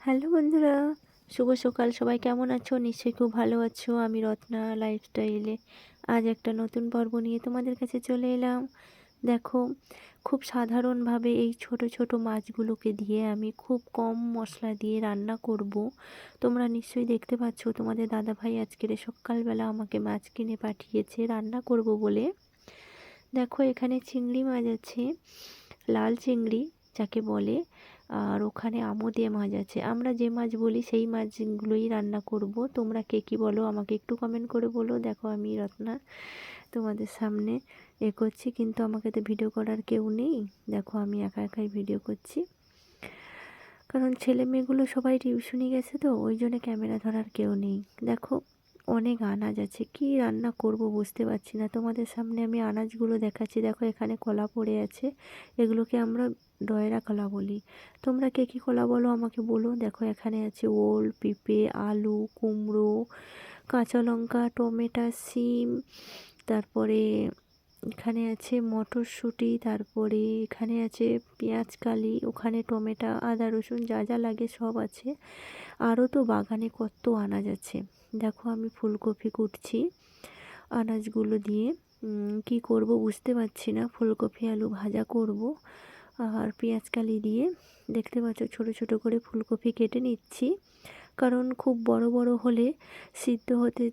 Hello বন্ধুরা, শুভ সকাল। সবাই কেমন আছো? নিশ্চয়ই খুব ভালো আছো। আমি রত্না লাইফস্টাইলে আজ একটা নতুন পর্ব নিয়ে তোমাদের কাছে চলে এলাম। দেখো, খুব সাধারণভাবে এই ছোট ছোট মাছগুলোকে দিয়ে আমি খুব কম মশলা দিয়ে রান্না করব। তোমরা নিশ্চয়ই দেখতে পাচ্ছ, তোমাদের দাদাভাই আজকের সকালবেলা আমাকে মাছ কিনে পাঠিয়েছে রান্না করব বলে। দেখো, এখানে চিংড়ি মাছ আছে, লাল চিংড়ি যাকে বলে, আর ওখানে আমোদে মাছ আছে। আমরা যে মাছ বলি সেই মাছগুলোই রান্না করব। তোমরা কে কী বলো আমাকে একটু কমেন্ট করে বলো। দেখো, আমি রত্না তোমাদের সামনে করছি, কিন্তু আমাকে তো ভিডিও করার কেউ নেই। দেখো, আমি একা একাই ভিডিও করছি, কারণ ছেলে মেয়েগুলো সবাই টিউশনি গেছে, তো ওই জন্য ক্যামেরা ধরার কেউ নেই। দেখো, অনেক আনাজ আছে, কি রান্না করব বুঝতে পারছি না। তোমাদের সামনে আমি আনাজগুলো দেখাচ্ছি। দেখো, এখানে কলা পড়ে আছে, এগুলোকে আমরা ডয়রা কলা বলি। তোমরা কে কী কলা বলো আমাকে বলো। দেখো, এখানে আছে ওল, পেঁপে, আলু, কুমড়ো, কাঁচা লঙ্কা, টমেটো, শিম, তারপরে এখানে আছে মটরশুঁটি, তারপরে এখানে আছে পেঁয়াজ কালি, ওখানে টমেটো, আদা, রসুন, যা যা লাগে সব আছে। আরও তো বাগানে কত আনাজ আছে। দেখো, আমি ফুলকপি কুটছি আনাজগুলো দিয়ে। কি করব বুঝতে পারছি না। ফুলকপি আলু ভাজা করব আর পেঁয়াজ কালি দিয়ে। দেখতে পাচ্ছ, ছোট ছোট করে ফুলকপি কেটে নিচ্ছি, কারণ খুব বড় বড় হলে সিদ্ধ হতে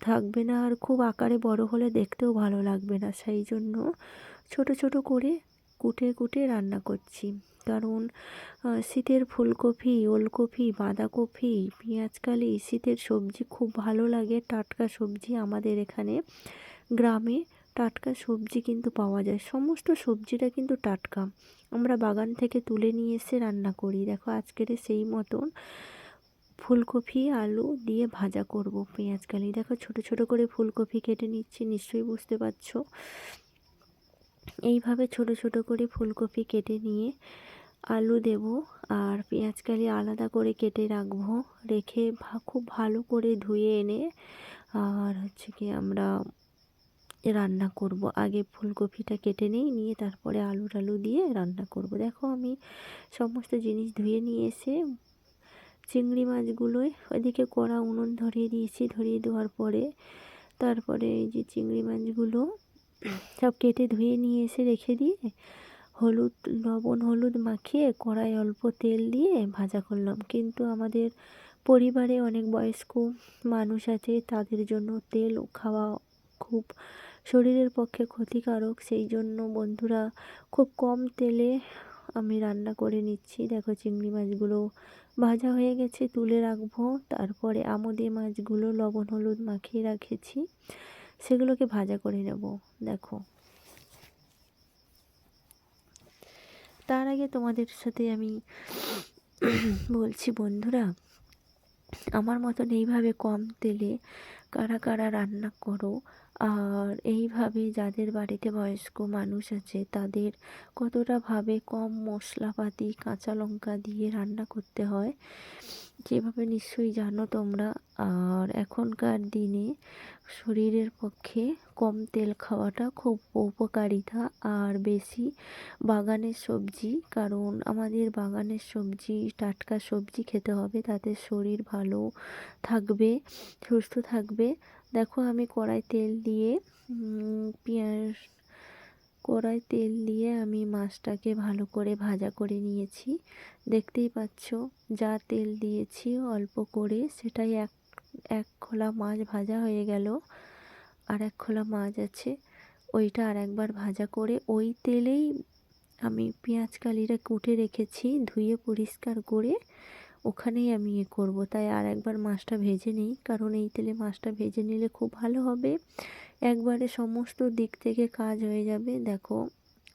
থাকবে না, আর খুব আকারে বড় হলে দেখতেও ভালো লাগবে না। সেই জন্য ছোট ছোট করে কুটে কুটে রান্না করছি। কারণ শীতের ফুলকপি, ওলকপি, বাঁধাকপি, পেঁয়াজকালি, শীতের সবজি খুব ভালো লাগে। টাটকা সবজি আমাদের এখানে গ্রামে টাটকা সবজি কিন্তু পাওয়া যায়। সমস্ত সবজিটা কিন্তু টাটকা, আমরা বাগান থেকে তুলে নিয়ে এসে রান্না করি। দেখো, আজকের সেই মতন ফুলকপি আলু দিয়ে ভাজা করব পেঁয়াজকালি। দেখো, ছোট ছোট করে ফুলকপি কেটে নিচ্ছি, নিশ্চয়ই বুঝতে পারছো। এইভাবে ছোট ছোট করে ফুলকপি কেটে নিয়ে আলু দেব, আর পেঁয়াজকালি আলাদা করে কেটে রাখবো। রেখে খুব ভালো করে ধুয়ে এনে আর হচ্ছে কি আমরা রান্না করব। আগে ফুলকপিটা কেটে নিয়ে তারপরে আলু টালু দিয়ে রান্না করব। দেখো, আমি সমস্ত জিনিস ধুয়ে নিয়ে এসে চিংড়ি মাছগুলোই ওইদিকে কড়া উনুন ধরিয়ে দিয়েছি। ধরিয়ে দেওয়ার পরে তারপরে এই যে চিংড়ি মাছগুলো সব কেটে ধুয়ে নিয়ে এসে রেখে দিয়ে লবণ হলুদ মাখিয়ে কড়াই অল্প তেল দিয়ে ভাজা করলাম। কিন্তু আমাদের পরিবারে অনেক বয়স্ক মানুষ আছে, তাদের জন্য তেল খাওয়া খুব শরীরের পক্ষে ক্ষতিকারক। সেই জন্য বন্ধুরা, খুব কম তেলে আমি রান্না করে নিচ্ছি। দেখো, চিংড়ি মাছগুলো ভাজা হয়ে গেছে, তুলে রাখবো। তারপরে আমোদে মাছগুলো লবণ হলুদ মাখিয়ে রেখেছি, সেগুলোকে ভাজা করে নেব। দেখো, তার আগে তোমাদের সাথে আমি বলছি বন্ধুরা, আমার মতন এইভাবে কম তেলে কারা কারা রান্না করো, আর এইভাবে যাদের বাড়িতে বয়স্ক মানুষ আছে তাদের কতটা ভাবে কম মশলাপাতি কাঁচা লঙ্কা দিয়ে রান্না করতে হয়, যেভাবে নিশ্চয়ই জানো তোমরা। আর এখনকার দিনে শরীরের পক্ষে কম তেল খাওয়াটা খুব উপকারিতা। আর বেশি বাগানের সবজি, কারণ আমাদের বাগানের সবজি টাটকা সবজি খেতে হবে, তাতে শরীর ভালো থাকবে, সুস্থ থাকবে। দেখো, আমি কড়াই তেল দিয়ে আমি মাছটাকে ভালো করে ভাজা করে নিয়েছি। দেখতেই পাচ্ছ, যা তেল দিয়েছি অল্প করে, সেটাই এক খোলা মাছ ভাজা হয়ে গেল। আর এক খোলা মাছ আছে, ওইটা আর একবার ভাজা করে ওই তেলেই আমি পেঁয়াজ কালিটা কুটে রেখেছি, ধুয়ে পরিষ্কার করে ওখানেই আমি করব। তাই আর একবার মাছটা ভেজে নিই, কারণ এই তেলে মাছটা ভেজে নিলে খুব ভালো হবে, একবারে সমস্ত দিক থেকে কাজ হয়ে যাবে। দেখো,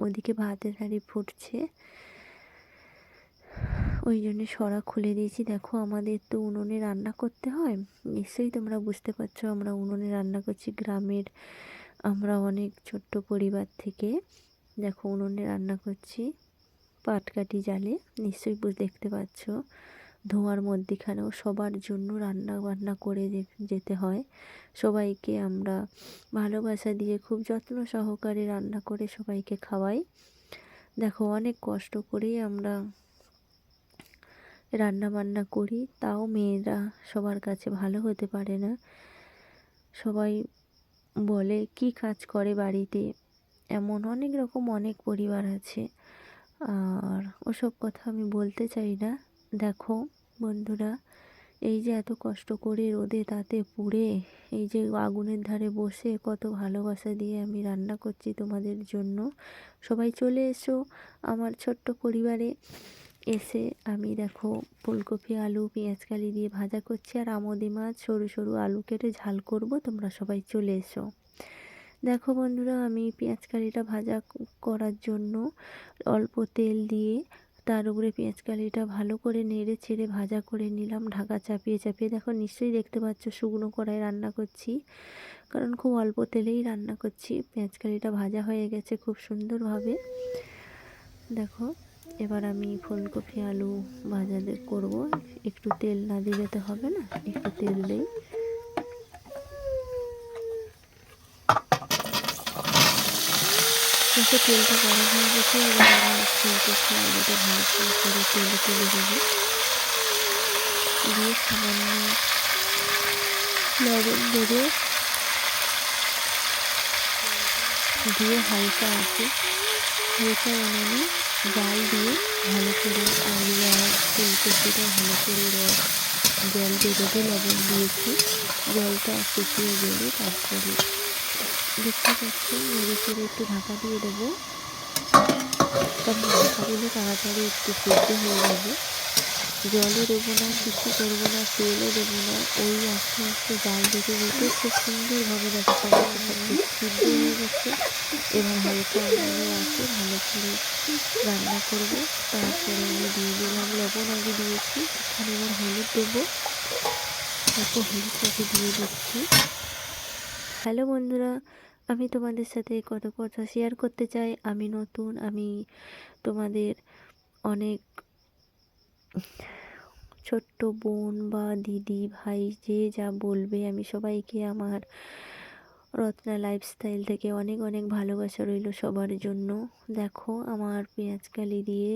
ওদিকে ভাতের হাঁড়ি ফুটছে, ওই জন্য সরা খুলে দিয়েছি। দেখো, আমাদের তো উনুনে রান্না করতে হয়, নিশ্চয়ই তোমরা বুঝতে পারছো আমরা উনুনে রান্না করছি। গ্রামের আমরা অনেক ছোট্ট পরিবার থেকে দেখো উনুনে রান্না করছি, পাটকাঠি জালে, নিশ্চয়ই দেখতে পাচ্ছ। ধোঁয়ার মধ্যেখানেও সবার জন্য রান্না বান্না করে যেতে হয়। সবাইকে আমরা ভালোবাসা দিয়ে খুব যত্ন সহকারে রান্না করে সবাইকে খাওয়াই। দেখো, অনেক কষ্ট করেই আমরা রান্না বান্না করি, তাও মেয়েরা সবার কাছে ভালো হতে পারে না। সবাই বলে কি কাজ করে বাড়িতে, এমন অনেক রকম অনেক পরিবার আছে। আর ওসব কথা আমি বলতে চাই না। দেখো বন্ধুরা, এই যে এত কষ্ট করে রোদে তাতে পুড়ে এই যে আগুনের ধারে বসে কত ভালোবাসা দিয়ে আমি রান্না করছি তোমাদের জন্য। সবাই চলে এসো আমার ছোট্ট পরিবারে। এসে আমি দেখো ফুলকপি আলু পেঁয়াজকালি দিয়ে ভাজা করছি, আর আমোদি মাছ সরু সরু আলু কেটে ঝাল করব। তোমরা সবাই চলে এসো। দেখো বন্ধুরা, আমি পেঁয়াজকালিটা ভাজা করার জন্য অল্প তেল দিয়ে তার উপরে পেঁয়াজকালিটা ভালো করে নেড়ে চেড়ে ভাজা করে নিলাম, ঢাকা চাপিয়ে চাপিয়ে। দেখো নিশ্চয়ই দেখতে পাচ্ছ শুকনো কড়াই রান্না করছি, কারণ খুব অল্প তেলেই রান্না করছি। পেঁয়াজকালিটা ভাজা হয়ে গেছে খুব সুন্দরভাবে। দেখো এবার আমি ফুলকপি আলু ভাজা করব। একটু তেল না দিলে তো হবে না, একটু তেল দেই। দেখো তেলটা গরম হয়ে গেছে, এবার আমি ফুলকপি আলুটা ভালো করে তেলে তুলে দেবো। দিয়ে সামান্য লবণ দেবো, দিয়ে হালকা উনুনে জাল দিয়ে ভালো করে আলু আর ফুলকপিটা ভালো করে জল বেরোবে। লবণ দিয়েছি, জলটা শুকিয়ে গেলে তারপরে দেখতে পাচ্ছেন নেড়ে চেড়ে একটু ঢাকা দিয়ে দেবো, কারণ ঢাকা দিলে তাড়াতাড়ি একটু সেদ্ধ হয়ে যাবে। জলও দেবো না, কিছু করবো না, তেলও দেবো না, ওই আস্তে আস্তে জাল দিতে দিতে খুব সুন্দরভাবে দেখো টমেটো সিদ্ধ হয়ে গেছে। এবার হালকা উনুনে আছে ভালো করে রান্না করব। তারপরে আমি দিয়ে দিলাম লবণ, আগে দিয়েছি, এখানে এবার হলুদ দেবো। তারপর হলুদটাকে দিয়ে দিচ্ছি। হ্যালো বন্ধুরা, আমি তোমাদের সাথে কত কথা শেয়ার করতে চাই। আমি নতুন, আমি তোমাদের অনেক ছোট্ট বোন বা দিদি ভাই যে যা বলবে, আমি সবাইকে আমার রত্না লাইফস্টাইল থেকে অনেক অনেক ভালোবাসা রইল সবার জন্য। দেখো আমার পেঁয়াজকালি দিয়ে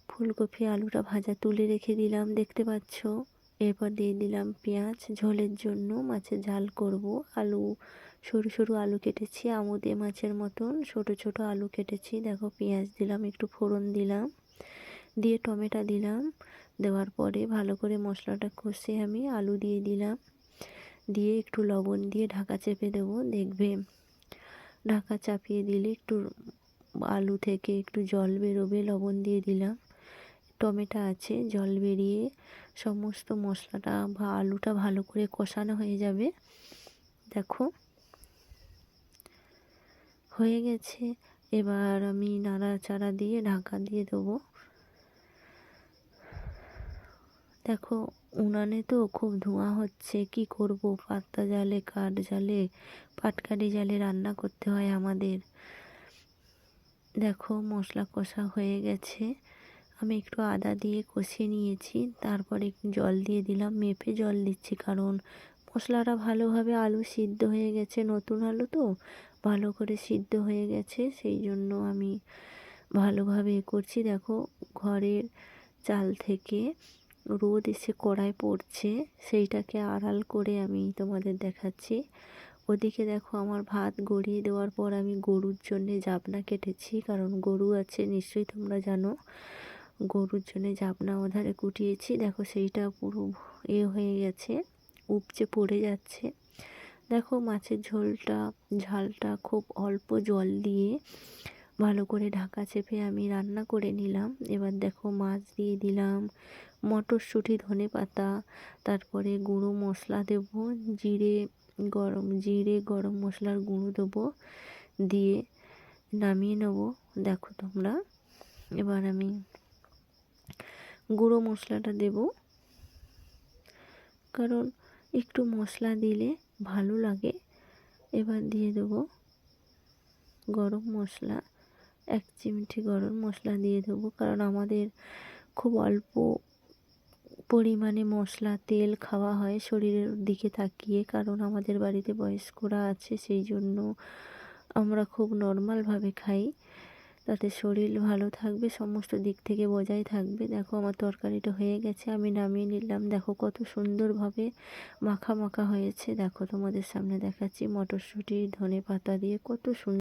ফুলকপি আলুটা ভাজা তুলে রেখে দিলাম, দেখতে পাচ্ছ। এরপর দিয়ে দিলাম পেঁয়াজ, ঝোলের জন্য মাছের ঝাল করব। আলু সরু সরু আলু কেটেছি, আমুদে মাছের মতন ছোট ছোট আলু কেটেছি। দেখো পেঁয়াজ দিলাম, একটু ফোড়ন দিলাম, দিয়ে টমেটো দিলাম। দেওয়ার পরে ভালো করে মশলাটা কষে আমি আলু দিয়ে দিলাম, দিয়ে একটু লবণ দিয়ে ঢাকা চেপে দেবো। দেখবে ঢাকা চাপিয়ে দিলে একটু আলু থেকে একটু জল বেরোবে, লবণ দিয়ে দিলাম, টমেটো আছে, জল বেরিয়ে সমস্ত মশলাটা বা আলুটা ভালো করে কষানো হয়ে যাবে। দেখো হয়ে গেছে। এবার আমি নাড়াচাড়া দিয়ে ঢাকা দিয়ে দেবো। দেখো উনানে তো খুব ধোঁয়া হচ্ছে, কি করব, পাতা জালে কাঠ জালে পাটকাঠি জালে রান্না করতে হয় আমাদের। দেখো মশলা কষা হয়ে গেছে, আমি একটু আদা দিয়ে কষিয়ে নিয়েছি, তারপরে একটু জল দিয়ে দিলাম, মেপে জল দিচ্ছি, কারণ মশলাটা ভালোভাবে আলু সিদ্ধ হয়ে গেছে, নতুন আলু তো ভালো করে সিদ্ধ হয়ে গেছে, সেই জন্য আমি ভালোভাবে করছি। দেখো ঘরের চাল থেকে রোদ এসে কড়াই পড়ছে, সেইটাকে আড়াল করে আমি তোমাদের দেখাচ্ছি। ওদিকে দেখো আমার ভাত গড়িয়ে দেওয়ার পর আমি গরুর জন্যে জাবনা কেটেছি, কারণ গরু আছে নিশ্চয়ই তোমরা জানো। গরুর জন্যে জাবনা ওধারে কুটিয়েছি। দেখো সেইটা পুরো হয়ে গেছে, উপচে পড়ে যাচ্ছে। দেখো মাছের ঝালটা খুব অল্প জল দিয়ে ভালো করে ঢাকা চেপে আমি রান্না করে নিলাম। এবার দেখো মাছ দিয়ে দিলাম, মটরশুঁটি, ধনেপাতা, তারপরে গুঁড়ো মশলা দেব, জিরে গরম মশলার গুঁড়ো দেবো, দিয়ে নামিয়ে নেব। দেখো তোমরা এবার আমি গুঁড়ো মশলাটা দেব, কারণ একটু মশলা দিলে ভালো লাগে। এবার দিয়ে দেবো গরম মশলা, 1 চিমটি গরম মশলা দিয়ে দেবো, কারণ আমাদের খুব অল্প পরিমাণে মশলা তেল খাওয়া হয় শরীরের দিকে তাকিয়ে, কারণ আমাদের বাড়িতে বয়স্করা আছে, সেই জন্য আমরা খুব নর্মালভাবে খাই। তাতে শরীর ভালো থাকবে, সমস্ত দিক থেকে বজায় থাকবে। দেখো আমার তরকারিটা হয়ে গেছে, আমি নামিয়ে নিলাম। দেখো কত সুন্দরভাবে মাখা মাখা হয়েছে। দেখো তোমাদের সামনে দেখাচ্ছি, মটরশুঁটি ধনে পাতা দিয়ে কত সুন্দর